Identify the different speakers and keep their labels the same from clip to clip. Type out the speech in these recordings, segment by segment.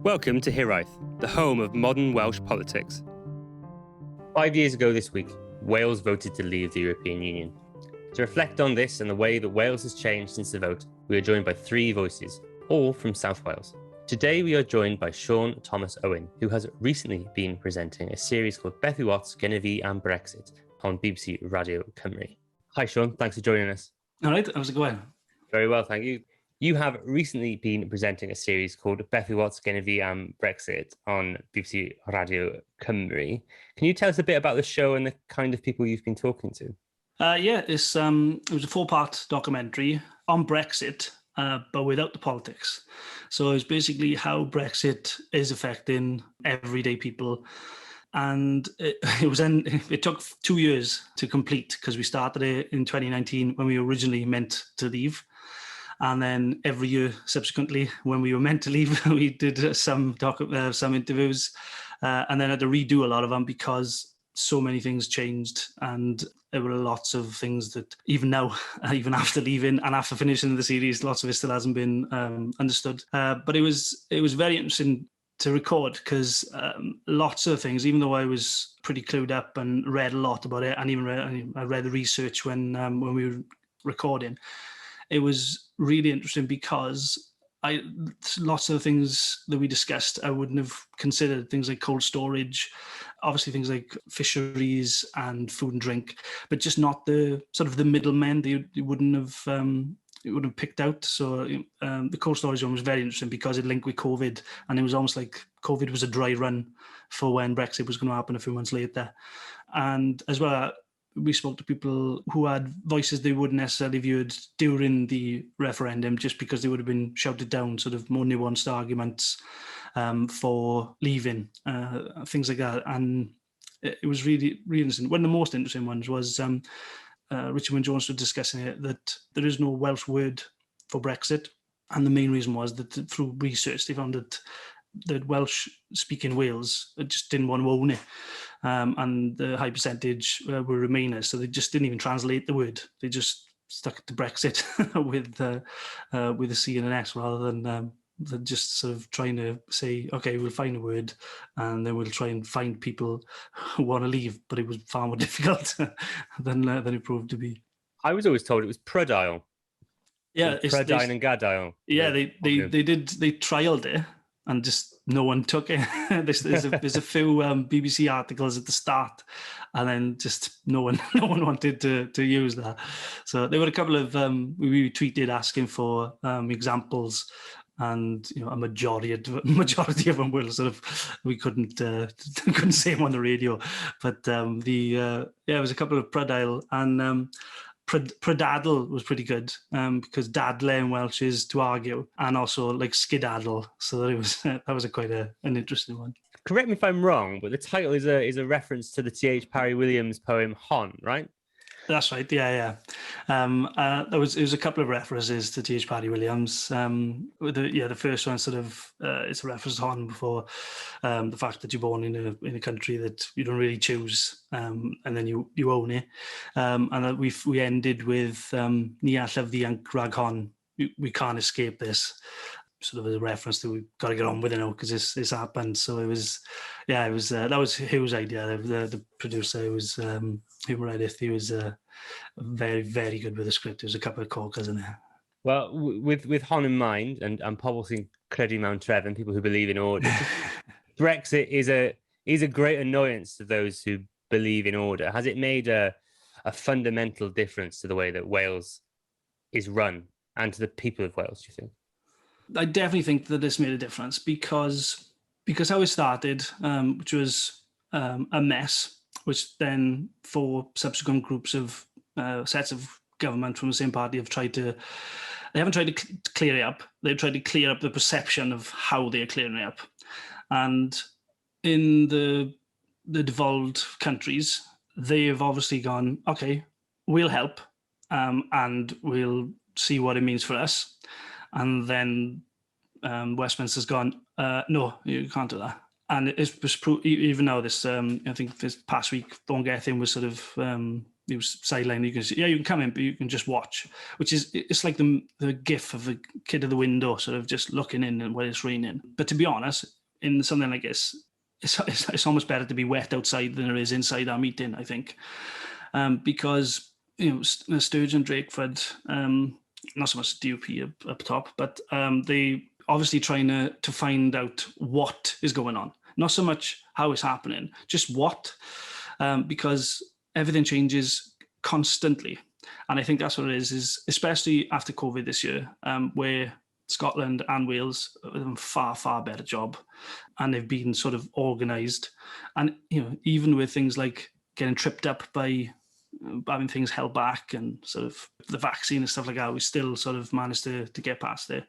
Speaker 1: Welcome to Hiraeth, the home of modern Welsh politics. 5 years ago this week, Wales voted to leave the European Union. To reflect on this and the way that Wales has changed since the vote, we are joined by three voices, all from South Wales. Today we are joined by Siôn Tomos Owen, who has recently been presenting a series called Beth, gennyf and Brexit on BBC Radio Cymru. Hi Siôn, thanks for joining us.
Speaker 2: All right, how's it going?
Speaker 1: Very well, thank you. You have recently been presenting a series called Beth, gennyf and Brexit on BBC Radio Cymru. Can you tell us a bit about the show and the kind of people you've been talking to?
Speaker 2: It was a four-part documentary on Brexit, but without the politics. So it was basically how Brexit is affecting everyday people. And it took 2 years to complete because we started it in 2019 when we were originally meant to leave. And then every year subsequently, when we were meant to leave, we did some interviews and then had to redo a lot of them because so many things changed. And there were lots of things that even now, even after leaving and after finishing the series, lots of it still hasn't been understood. But it was very interesting to record because lots of things, even though I was pretty clued up and read a lot about it, and even I read the research when we were recording, it was really interesting because lots of the things that we discussed I wouldn't have considered, things like cold storage, obviously things like fisheries and food and drink, but just not the sort of the middlemen that you wouldn't have picked out. So the cold storage one was very interesting because it linked with COVID, and it was almost like COVID was a dry run for when Brexit was going to happen a few months later. And as well, we spoke to people who had voices they wouldn't necessarily have heard during the referendum just because they would have been shouted down, sort of more nuanced arguments for leaving, things like that. And it was really, really interesting. One of the most interesting ones was Richard and Jones were discussing it, that there is no Welsh word for Brexit. And the main reason was that through research, they found that Welsh-speaking Wales just didn't want to own it. And the high percentage were Remainers, so they just didn't even translate the word. They just stuck to Brexit with a C and an S rather than just sort of trying to say, okay, we'll find a word and then we'll try and find people who want to leave. But it was far more difficult than it proved to be. I
Speaker 1: was always told it was Prydail.
Speaker 2: Yeah,
Speaker 1: Prydain and Gadail.
Speaker 2: Yeah, they trialled it. And just no one took it. there's a few BBC articles at the start, and then just no one wanted to use that. So there were a couple of we tweeted asking for examples, and a majority of them were sort of we couldn't say them on the radio. But it was a couple of Prydail and. Prydaddle was pretty good because daddle in Welsh is to argue, and also like skidaddle. So that was quite an interesting one.
Speaker 1: Correct me if I'm wrong, but the title is a reference to the T.H. Parry Williams poem Hon, right?
Speaker 2: That's right. Yeah. It was a couple of references to T.H. Parry Williams. The first one sort of it's a reference to before the fact that you're born in a country that you don't really choose, and then you own it. And we ended with Ni allaf ddianc rhag hon. We can't escape this. Sort of as a reference to we've got to get on with it now because this happened. So that was Hugh's idea. The producer was Hugh Meredith. He was very, very good with the script. There was a couple of corkers in there.
Speaker 1: Well, with Hon in mind and pobl sy'n credu mewn trefn, people who believe in order, Brexit is a great annoyance to those who believe in order. Has it made a fundamental difference to the way that Wales is run and to the people of Wales, do you think?
Speaker 2: I definitely think that this made a difference because how it started, which was a mess, which then for subsequent groups of sets of government from the same party they haven't tried to clear it up. They've tried to clear up the perception of how they're clearing it up. And in the devolved countries, they've obviously gone, okay, we'll help and we'll see what it means for us. And then Westminster's gone, no, you can't do that. And it was even now this, I think this past week, Thorngething was sort of he was sidelined. You can see, yeah, you can come in, but you can just watch. It's like the gif of the kid at the window, sort of just looking in when it's raining. But to be honest, in something like this, it's almost better to be wet outside than it is inside our meeting, I think, because Sturgeon, Drakeford, not so much DUP up top, but they obviously trying to find out what is going on. Not so much how it's happening, just what, because everything changes constantly. And I think that's what it is especially after COVID this year, where Scotland and Wales have done a far, far better job. And they've been sort of organised. And, even with things like getting tripped up by having things held back and sort of the vaccine and stuff like that, we still sort of managed to get past there.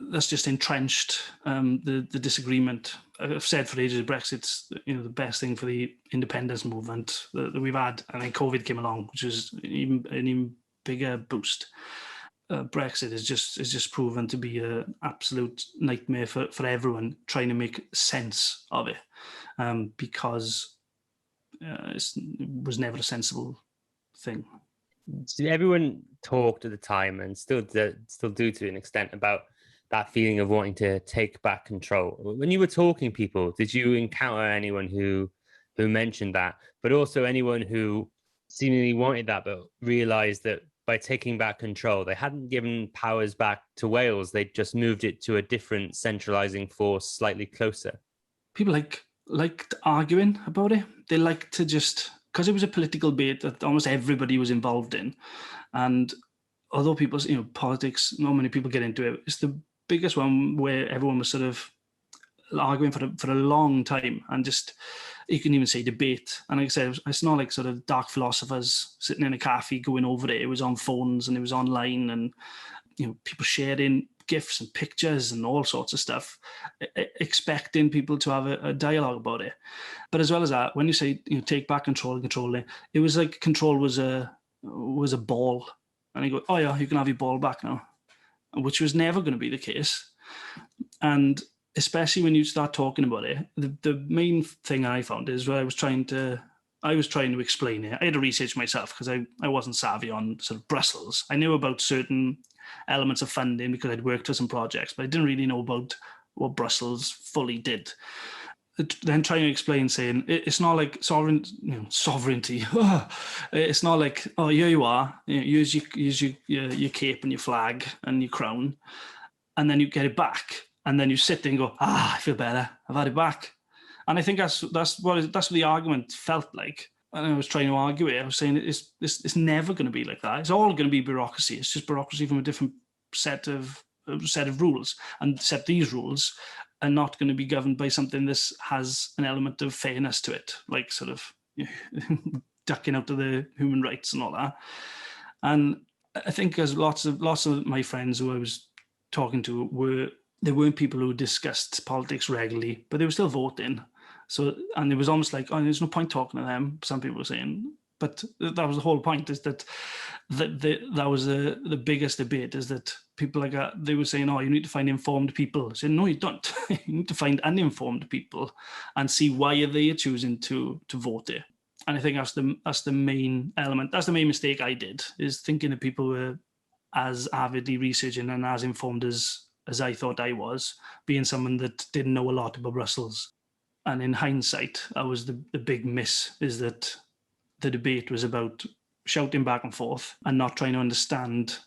Speaker 2: That's just entrenched the disagreement. I've said for ages, Brexit's the best thing for the independence movement that we've had, and then COVID came along, which was an even bigger boost. Brexit is just proven to be an absolute nightmare for everyone trying to make sense of it, because it was never a sensible thing.
Speaker 1: So everyone talked at the time, and still do to an extent, about that feeling of wanting to take back control. When you were talking to people, did you encounter anyone who mentioned that, but also anyone who seemingly wanted that, but realised that by taking back control, they hadn't given powers back to Wales, they just moved it to a different centralising force slightly closer?
Speaker 2: People liked arguing about it. They liked to just, because it was a political debate that almost everybody was involved in, and although people, politics, not many people get into it, it's the biggest one where everyone was sort of arguing for a long time, and just, you can even say debate. And like I said, it's not like sort of dark philosophers sitting in a cafe going over it. It was on phones and it was online, and people sharing gifs and pictures and all sorts of stuff, expecting people to have a dialogue about it. But as well as that, when you say take back control and control it was like control was a ball, and you go, oh yeah, you can have your ball back now, which was never going to be the case. And especially when you start talking about it, the main thing I found is where I was trying to explain it. I had to research myself because I wasn't savvy on sort of Brussels. I knew about certain elements of funding because I'd worked on some projects, but I didn't really know about what Brussels fully did. Then trying to explain, saying it's not like sovereignty. It's not like, oh, here you are, use your cape and your flag and your crown, and then you get it back, and then you sit there and go, I feel better, I've had it back. And I think that's what the argument felt like. And I was trying to argue it. I was saying it's never going to be like that. It's all going to be bureaucracy. It's just bureaucracy from a different set of rules, and except these rules are not going to be governed by something that has an element of fairness to it, like sort of ducking out of the human rights and all that. And I think there's lots of my friends who I was talking to there weren't people who discussed politics regularly, but they were still voting. So, and it was almost like, oh, there's no point talking to them, some people were saying. But that was the whole point, is that was the biggest debate, is that people like that, they were saying, oh, you need to find informed people. I said, no, you don't. You need to find uninformed people and see why are they choosing to vote it. And I think that's the main element. That's the main mistake I did, is thinking that people were as avidly researching and as informed as I thought I was, being someone that didn't know a lot about Brussels. And in hindsight, that was the big miss, is that the debate was about shouting back and forth and not trying to understand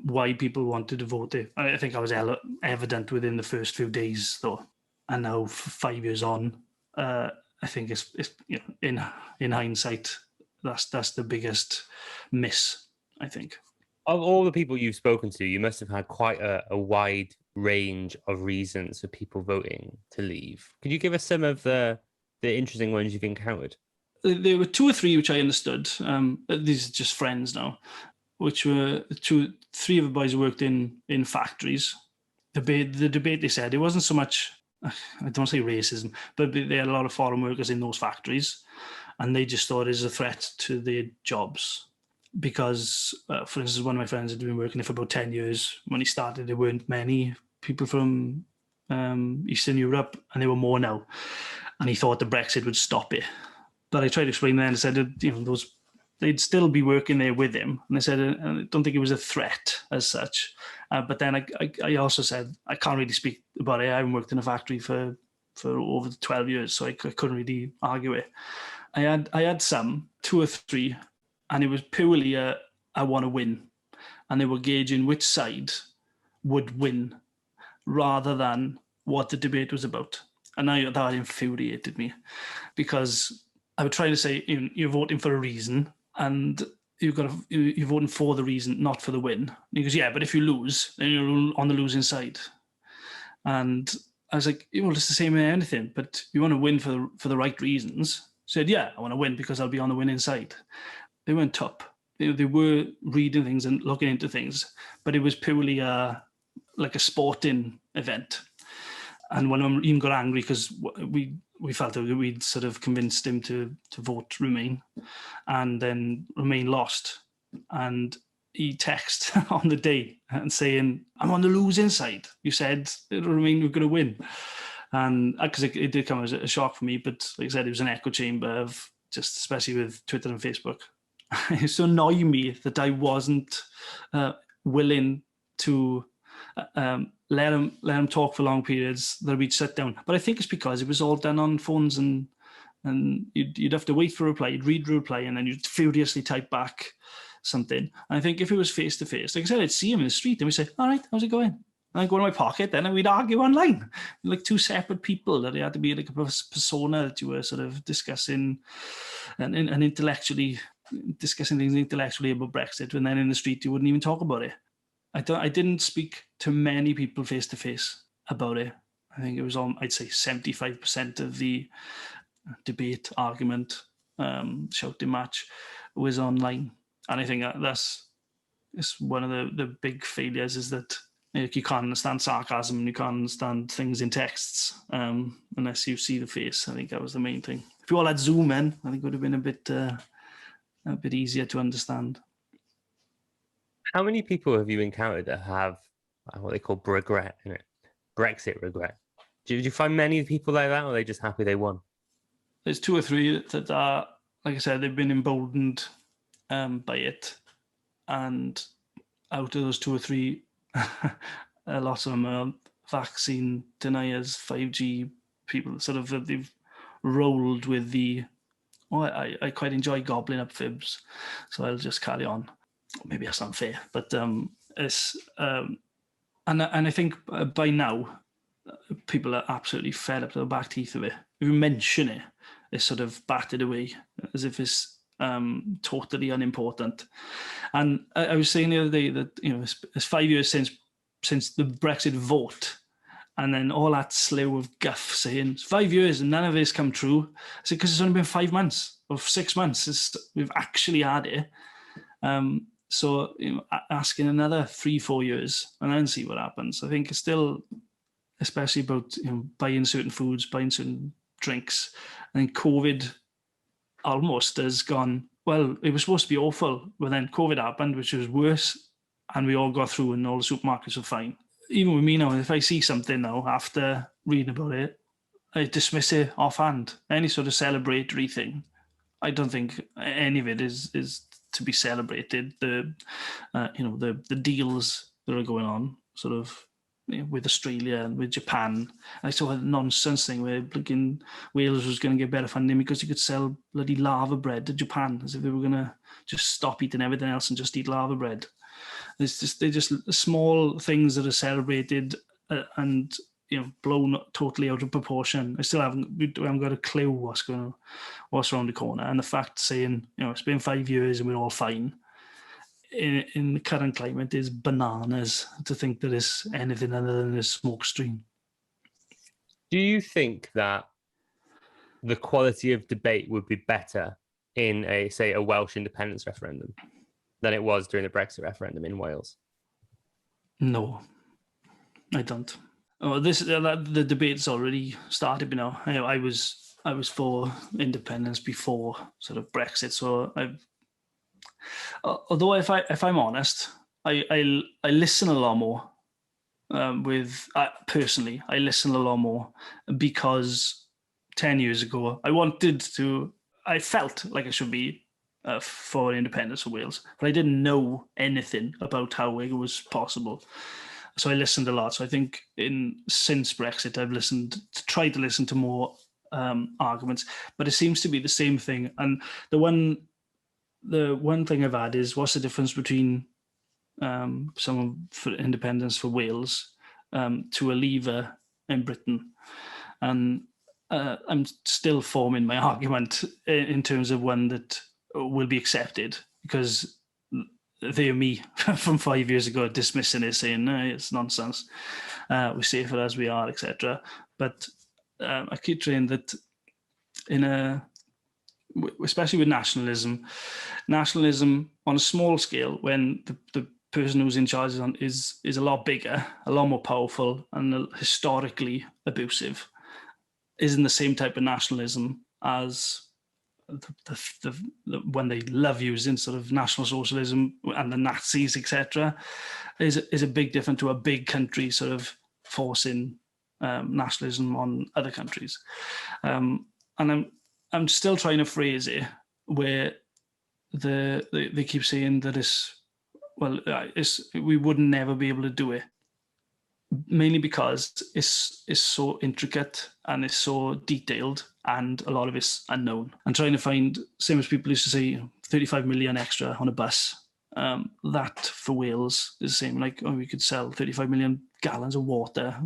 Speaker 2: why people wanted to vote it. I think I was evident within the first few days, though. And now, 5 years on, I think it's in hindsight, that's the biggest miss, I think.
Speaker 1: Of all the people you've spoken to, you must have had quite a wide range of reasons for people voting to leave. Could you give us some of the interesting ones you've encountered?
Speaker 2: There were two or three which I understood. These are just friends now, which were three of the boys who worked in factories. The debate, they said, it wasn't so much, I don't want to say racism, but they had a lot of foreign workers in those factories, and they just thought it was a threat to their jobs. Because, for instance, one of my friends had been working there for about 10 years. When he started, there weren't many people from Eastern Europe, and there were more now. And he thought the Brexit would stop it. But I tried to explain then, I said, those they'd still be working there with him. And I said, I don't think it was a threat as such. But then I also said, I can't really speak about it. I haven't worked in a factory for over 12 years, so I couldn't really argue it. I had some, 2 or 3, and it was purely I want to win. And they were gauging which side would win rather than what the debate was about. And that infuriated me, because I would try to say, you're voting for a reason, and you're voting for the reason, not for the win. And he goes, yeah, but if you lose, then you're on the losing side. And I was like, well, it's the same in anything, but you want to win for the right reasons. I said, yeah, I want to win because I'll be on the winning side. They weren't up. They were reading things and looking into things, but it was purely like a sporting event. And one of them even got angry because we felt that we'd sort of convinced him to vote Remain, and then Remain lost. And he texted on the day and saying, I'm on the losing side. You said Remain were going to win. And because it did come as a shock for me, but like I said, it was an echo chamber of just, especially with Twitter and Facebook. It used to annoy me that I wasn't willing to let him talk for long periods, that we'd sit down. But I think it's because it was all done on phones, and you'd have to wait for a reply, you'd read the reply, and then you'd furiously type back something. And I think if it was face to face, like I said, I'd see him in the street and we'd say, all right, how's it going? And I'd go to my pocket then and we'd argue online, like 2 separate people, that it had to be like a persona that you were sort of discussing and intellectually discussing things intellectually about Brexit, and then in the street you wouldn't even talk about it. I didn't speak to many people face to face about it. I think it was I'd say 75% of the debate, argument, shouting match was online. And I think it's one of the big failures, is that you can't understand sarcasm, you can't understand things in texts unless you see the face. I think that was the main thing. If you all had Zoom in, I think it would have been a bit easier to understand.
Speaker 1: How many people have you encountered that have what they call regret, Brexit regret? Did you find many people like that, or are they just happy they won?
Speaker 2: There's 2 or 3 that are, like I said, they've been emboldened by it. And out of those 2 or 3, a lot of them are vaccine deniers, 5G people, sort of, they've rolled with I quite enjoy gobbling up fibs, so I'll just carry on. Maybe that's unfair, but it's and I think by now people are absolutely fed up to the back teeth of it. If you mention it, it's sort of batted away as if it's totally unimportant. And I was saying the other day that it's 5 years since the Brexit vote, and then all that slew of guff saying it's 5 years and none of this come true. I said, because it's only been 5 months or 6 months we've actually had it. So asking another 3-4 years and then see what happens. I think it's still, especially about buying certain foods, buying certain drinks. I think COVID almost has gone, well, it was supposed to be awful, but then COVID happened, which was worse, and we all got through and all the supermarkets were fine. Even with me now, if I see something now after reading about it, I dismiss it offhand. Any sort of celebratory thing, I don't think any of it is to be celebrated. The deals that are going on, sort of with Australia and with Japan. I saw a nonsense thing where Wales was going to get better funding because you could sell bloody lava bread to Japan, as if they were going to just stop eating everything else and just eat lava bread. They're just small things that are celebrated and blown totally out of proportion. We haven't got a clue what's around the corner. And the fact saying it's been 5 years and we're all fine in the current climate is bananas, to think that it's anything other than a smoke stream.
Speaker 1: Do you think that the quality of debate would be better in a Welsh independence referendum than it was during the Brexit referendum in Wales?
Speaker 2: No, I don't. Oh, the debate's already started. I was for independence before sort of Brexit, so although if I'm honest, I listen a lot more. Personally, I listen a lot more because 10 years ago I felt like I should be for independence for Wales, but I didn't know anything about how it was possible. So I listened a lot. So I think since Brexit, I've tried to listen to more arguments, but it seems to be the same thing. And the one thing I've had is, what's the difference between someone for independence for Wales to a leaver in Britain? And I'm still forming my argument in terms of one that will be accepted, because they are me from 5 years ago dismissing it, saying, no, it's nonsense, we're safer as we are, etc. But I keep saying that especially with nationalism on a small scale, when the person who's in charge is a lot bigger, a lot more powerful, and historically abusive, isn't the same type of nationalism as the when they love using sort of National Socialism and the Nazis, etc., is a big difference to a big country sort of forcing nationalism on other countries. And I'm still trying to phrase it where they keep saying that we would never be able to do it, mainly because it's so intricate and it's so detailed, and a lot of it's unknown. I'm trying to find, same as people used to say, 35 million extra on a bus. That for Wales is the same. Like, we could sell 35 million gallons of water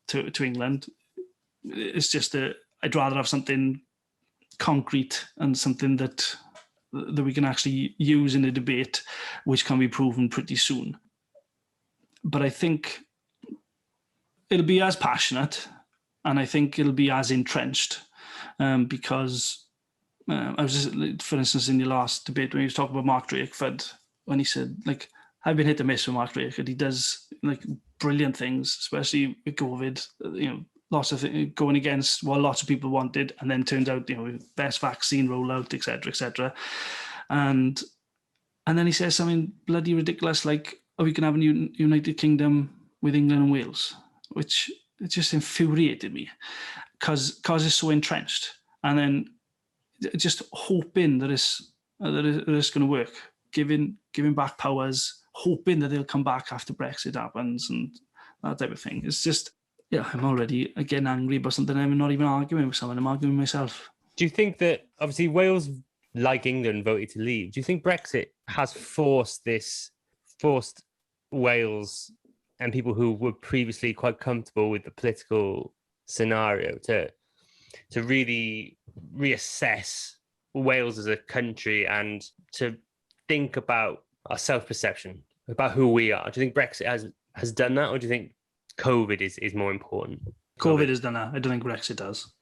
Speaker 2: to England. It's just I'd rather have something concrete and something that we can actually use in a debate, which can be proven pretty soon. But I think it'll be as passionate, and I think it'll be as entrenched, because I was just, for instance, in the last debate when he was talking about Mark Drakeford, when he said, like, I've been hit and miss with Mark Drakeford. He does like brilliant things, especially with COVID, lots of going against what lots of people wanted, and then turns out, best vaccine rollout, etc. And then he says something bloody ridiculous like, we can have a United Kingdom with England and Wales, which it just infuriated me because it's so entrenched. And then just hoping that it's going to work, giving back powers, hoping that they'll come back after Brexit happens and that type of thing. It's just, I'm already getting angry about something. I'm not even arguing with someone, I'm arguing with myself.
Speaker 1: Do you think that, obviously, Wales, like England, voted to leave? Do you think Brexit has forced Wales and people who were previously quite comfortable with the political scenario to really reassess Wales as a country and to think about our self-perception, about who we are? Do you think Brexit has done that, or do you think COVID is more important?
Speaker 2: COVID has done that. I don't think Brexit does.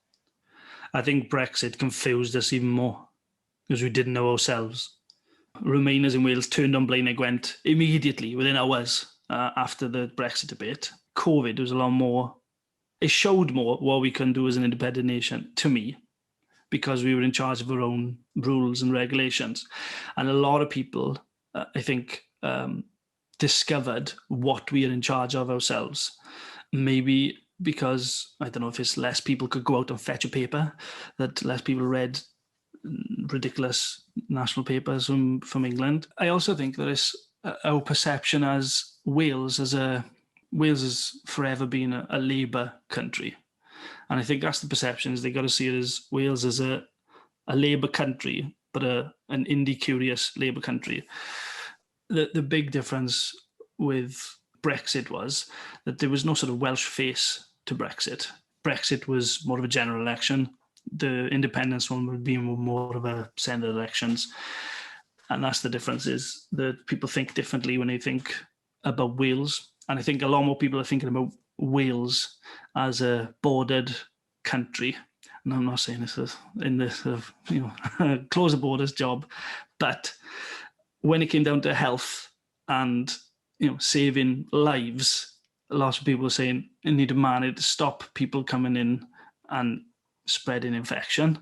Speaker 2: I think Brexit confused us even more because we didn't know ourselves. Remainers in Wales turned on Blaenau Gwent immediately, within hours after the Brexit debate. COVID was a lot more, it showed more what we can do as an independent nation, to me, because we were in charge of our own rules and regulations. And a lot of people, I think, discovered what we are in charge of ourselves. Maybe because, I don't know if it's less people could go out and fetch a paper, that less people read ridiculous national papers from England. I also think that it's our perception as Wales has forever been a Labour country. And I think that's the perception, is they got to see it as Wales as a Labour country, but an indie-curious Labour country. The big difference with Brexit was that there was no sort of Welsh face to Brexit. Brexit was more of a general election. The independence one would be more of a Senate elections. And that's the difference, is that people think differently when they think about Wales. And I think a lot more people are thinking about Wales as a bordered country. And I'm not saying this in this sort of, close the borders job, but when it came down to health and saving lives, lots of people were saying you need to manage to stop people coming in and spreading infection.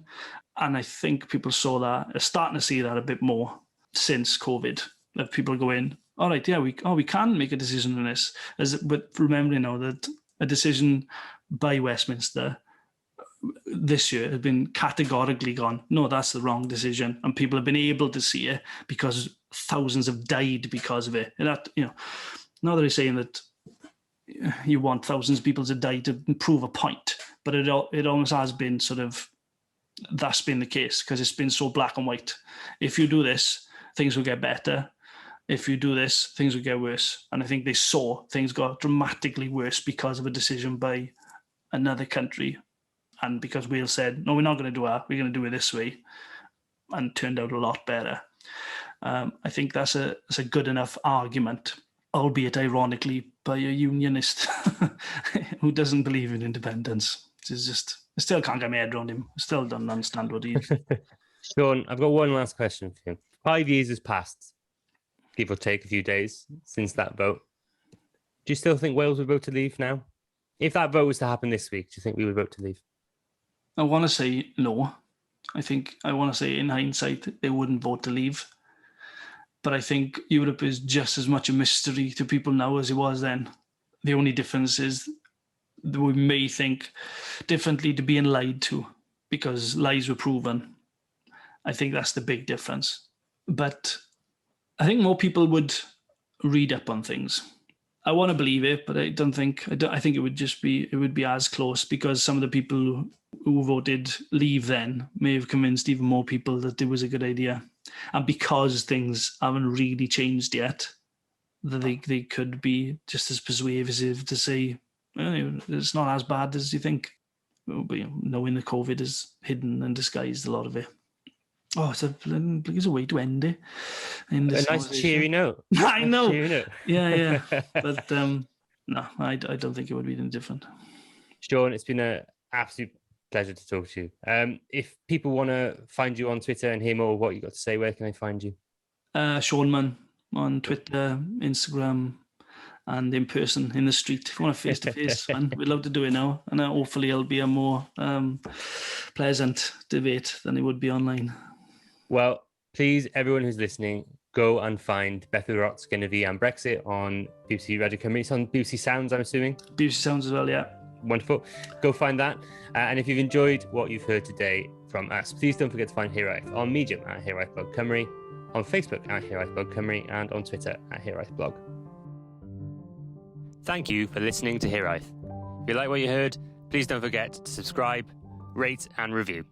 Speaker 2: And I think people saw that, are starting to see that a bit more since COVID, that people are going, all right, yeah, we can make a decision on this. But remembering now that a decision by Westminster this year has been categorically gone, no, that's the wrong decision. And people have been able to see it because thousands have died because of it. And that, not that I'm saying that you want thousands of people to die to prove a point, but it almost has been sort of, that's been the case because it's been so black and white. If you do this, things will get better. If you do this, things will get worse. And I think they saw things got dramatically worse because of a decision by another country. And because Wales said, no, we're not going to do that, we're going to do it this way, and turned out a lot better. I think that's a good enough argument, albeit ironically by a unionist who doesn't believe in independence. It's just, I still can't get my head around him. I still don't understand what he...
Speaker 1: Sean, I've got one last question for you. 5 years has passed, give or take a few days, since that vote. Do you still think Wales would vote to leave now? If that vote was to happen this week, do you think we would vote to leave?
Speaker 2: I want to say no. I want to say in hindsight, they wouldn't vote to leave. But I think Europe is just as much a mystery to people now as it was then. The only difference is that we may think differently to being lied to because lies were proven. I think that's the big difference. But I think more people would read up on things. I want to believe it, but I think it would be as close because some of the people who voted leave then may have convinced even more people that it was a good idea. And because things haven't really changed yet, that they could be just as persuasive to say, it's not as bad as you think. But, knowing that COVID has hidden and disguised a lot of it. Oh, it's a way to end it.
Speaker 1: A nice cheery note.
Speaker 2: I know.
Speaker 1: Cheery note.
Speaker 2: Yeah. But no, I don't think it would be any different.
Speaker 1: Sean, it's been an absolute pleasure to talk to you. If people want to find you on Twitter and hear more of what you got to say, where can they find you? Sean
Speaker 2: Mann on Twitter, Instagram, and in person in the street. If you want a face-to-face, man, we'd love to do it now. And hopefully it'll be a more pleasant debate than it would be online.
Speaker 1: Well, please, everyone who's listening, go and find Beth, yw'r, gennyf, and Brexit on BBC Radio Cymru. It's on BBC Sounds, I'm assuming.
Speaker 2: BBC Sounds as well, yeah.
Speaker 1: Wonderful. Go find that. And if you've enjoyed what you've heard today from us, please don't forget to find yw'r on Medium at yw'r Blog Cymru, on Facebook at yw'r Blog Cymru, and on Twitter at yw'r Blog. Thank you for listening to yw'r. If you like what you heard, please don't forget to subscribe, rate, and review.